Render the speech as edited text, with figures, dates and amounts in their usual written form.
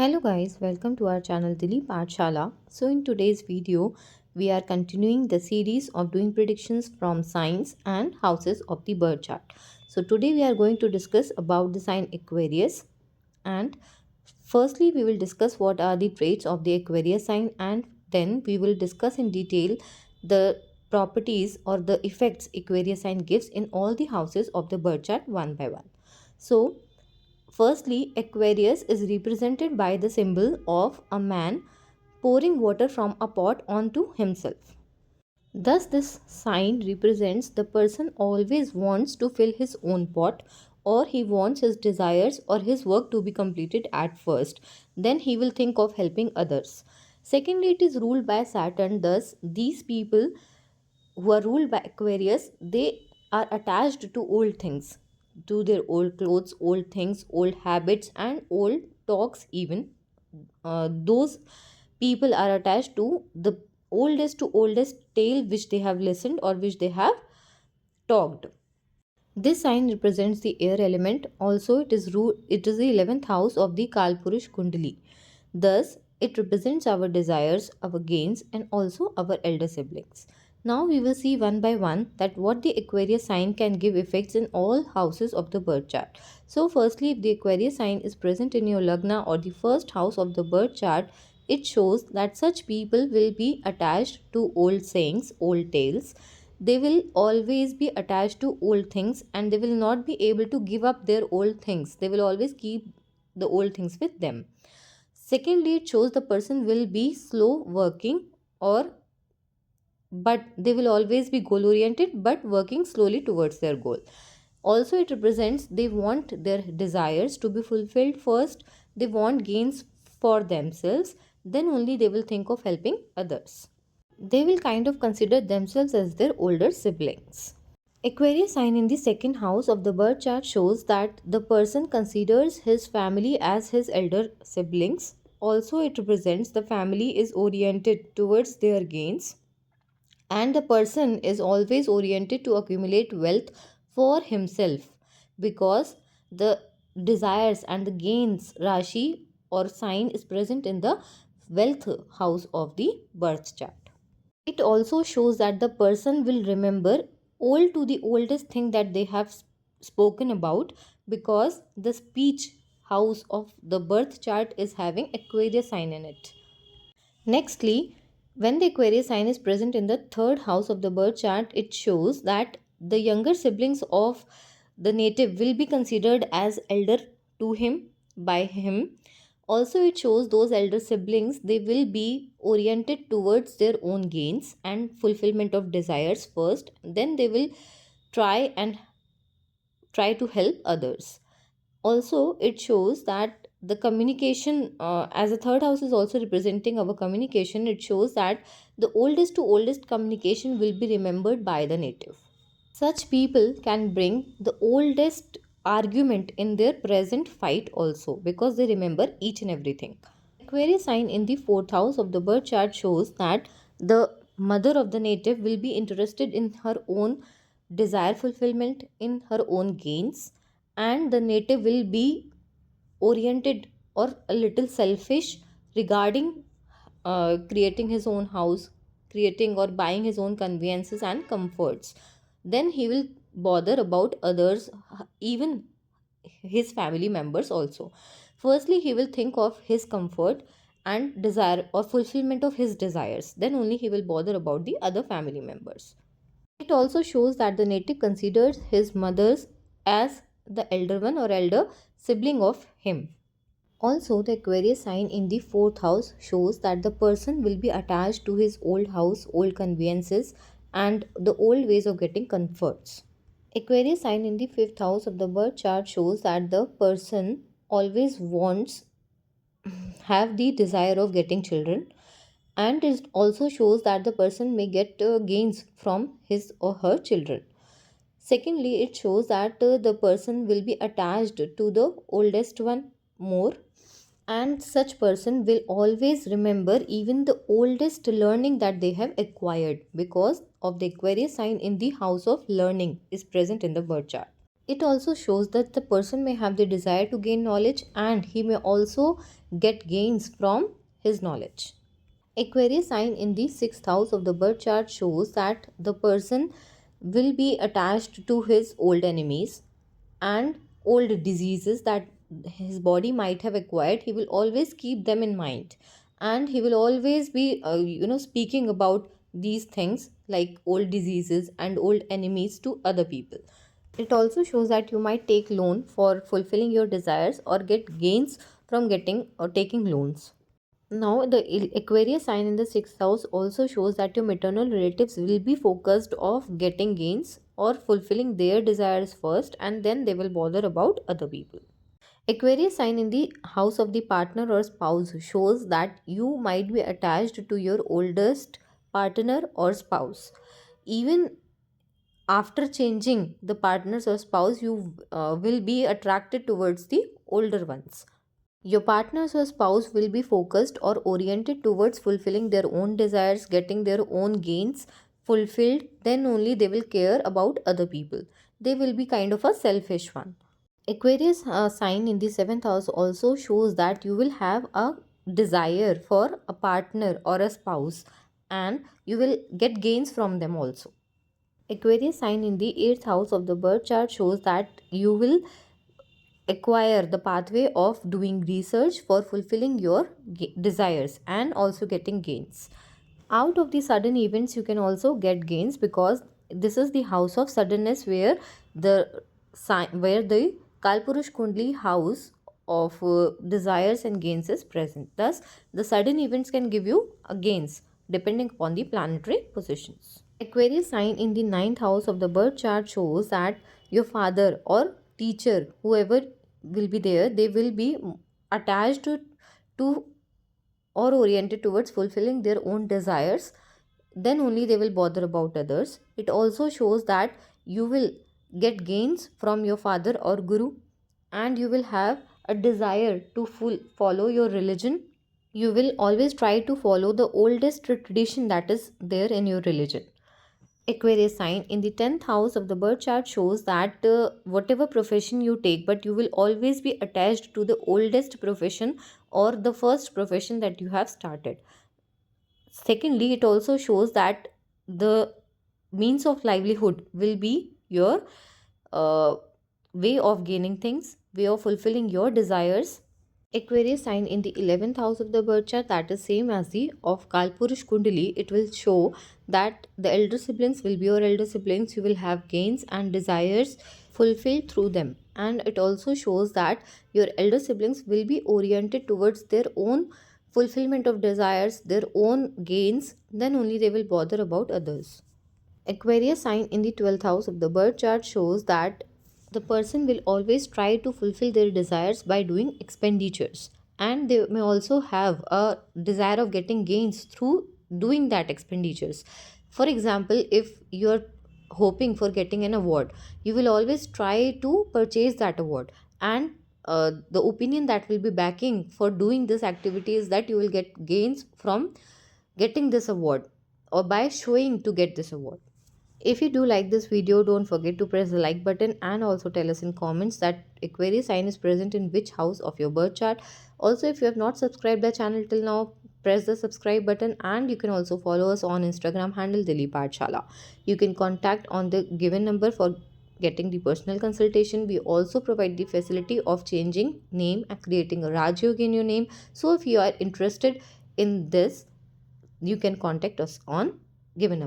Hello guys, welcome to our channel Dilip Pathshala. So in today's video, we are continuing the series of doing predictions from signs and houses of the birth chart. So today we are going to discuss about the sign Aquarius, and firstly we will discuss what are the traits of the Aquarius sign, and then we will discuss in detail the properties or the effects Aquarius sign gives in all the houses of the birth chart one by one. So firstly, Aquarius is represented by the symbol of a man pouring water from a pot onto himself. Thus, this sign represents the person always wants to fill his own pot, or he wants his desires or his work to be completed at first. Then he will think of helping others. Secondly, it is ruled by Saturn. Thus, these people who are ruled by Aquarius, they are attached to old things, to their old clothes, old things, old habits, and old talks, even. Those people are attached to the oldest tale which they have listened or which they have talked. This sign represents the air element. Also, it is the 11th house of the Kalpurush Kundali. Thus, it represents our desires, our gains, and also our elder siblings. Now, we will see one by one that what the Aquarius sign can give effects in all houses of the birth chart. So, firstly, if the Aquarius sign is present in your Lagna or the first house of the birth chart, it shows that such people will be attached to old sayings, old tales. They will always be attached to old things, and they will not be able to give up their old things. They will always keep the old things with them. Secondly, it shows the person will be slow working, or but they will always be goal oriented but working slowly towards their goal. Also, it represents they want their desires to be fulfilled first. They want gains for themselves, then only they will think of helping others. They will kind of consider themselves as their older siblings. Aquarius sign in the second house of the birth chart shows that the person considers his family as his elder siblings. Also, it represents the family is oriented towards their gains, and the person is always oriented to accumulate wealth for himself, because the desires and the gains Rashi or sign is present in the wealth house of the birth chart. It also shows that the person will remember old to the oldest thing that they have spoken about, because the speech house of the birth chart is having Aquarius sign in it. Nextly, when the Aquarius sign is present in the third house of the birth chart, it shows that the younger siblings of the native will be considered as elder to him by him. Also, it shows those elder siblings, they will be oriented towards their own gains and fulfillment of desires first, then they will try and try to help others. Also, it shows that the communication, as the third house is also representing our communication, it shows that the oldest to oldest communication will be remembered by the native. Such people can bring the oldest argument in their present fight also, because they remember each and everything. Aquarius sign in the fourth house of the birth chart shows that the mother of the native will be interested in her own desire fulfillment, in her own gains, and the native will be oriented or a little selfish regarding creating his own house, creating or buying his own conveniences and comforts. Then he will bother about others, even his family members also. Firstly, he will think of his comfort and desire or fulfillment of his desires, then only he will bother about the other family members. It also shows that the native considers his mothers as the elder one or elder sibling of him. Also, the Aquarius sign in the fourth house shows that the person will be attached to his old house, old conveniences, and the old ways of getting comforts. Aquarius sign in the fifth house of the birth chart shows that the person always wants, have the desire of getting children, and it also shows that the person may get gains from his or her children. Secondly, it shows that the person will be attached to the oldest one more, and such person will always remember even the oldest learning that they have acquired, because of the Aquarius sign in the house of learning is present in the birth chart. It also shows that the person may have the desire to gain knowledge and he may also get gains from his knowledge. Aquarius sign in the sixth house of the birth chart shows that the person will be attached to his old enemies and old diseases that his body might have acquired. He will always keep them in mind, and he will always be speaking about these things like old diseases and old enemies to other people. It also shows that you might take loan for fulfilling your desires or get gains from getting or taking loans. Now, the Aquarius sign in the sixth house also shows that your maternal relatives will be focused of getting gains or fulfilling their desires first, and then they will bother about other people. Aquarius sign in the house of the partner or spouse shows that you might be attached to your oldest partner or spouse. Even after changing the partners or spouse, you will be attracted towards the older ones. Your partners or spouse will be focused or oriented towards fulfilling their own desires, getting their own gains fulfilled, then only they will care about other people. They will be kind of a selfish one. Aquarius sign in the seventh house also shows that you will have a desire for a partner or a spouse and you will get gains from them also. Aquarius sign in the eighth house of the birth chart shows that you will acquire the pathway of doing research for fulfilling your desires and also getting gains. Out of the sudden events, you can also get gains because this is the house of suddenness where the Kalpurush Kundli house of desires and gains is present. Thus, the sudden events can give you gains depending upon the planetary positions. Aquarius sign in the ninth house of the birth chart shows that your father or teacher, whoever will be there, they will be attached to or oriented towards fulfilling their own desires. Then only they will bother about others. It also shows that you will get gains from your father or guru, and you will have a desire to follow your religion. You will always try to follow the oldest tradition that is there in your religion. Aquarius sign in the 10th house of the birth chart shows that whatever profession you take, but you will always be attached to the oldest profession or the first profession that you have started. Secondly, it also shows that the means of livelihood will be your uh, way of gaining things, way of fulfilling your desires. Aquarius sign in the 11th house of the birth chart, that is same as the of Kalpurush Kundali. It will show that the elder siblings will be your elder siblings. You will have gains and desires fulfilled through them. And it also shows that your elder siblings will be oriented towards their own fulfillment of desires, their own gains. Then only they will bother about others. Aquarius sign in the 12th house of the birth chart shows that the person will always try to fulfill their desires by doing expenditures, and they may also have a desire of getting gains through doing that expenditures. For example, if you're hoping for getting an award, you will always try to purchase that award, and the opinion that will be backing for doing this activity is that you will get gains from getting this award or by showing to get this award. If you do like this video, don't forget to press the like button and also tell us in comments that Aquarius sign is present in which house of your birth chart. Also, if you have not subscribed the channel till now, press the subscribe button, and you can also follow us on Instagram handle Dilip Pathshala. You can contact on the given number for getting the personal consultation. We also provide the facility of changing name and creating a Raj Yoga in your name. So if you are interested in this, you can contact us on given number.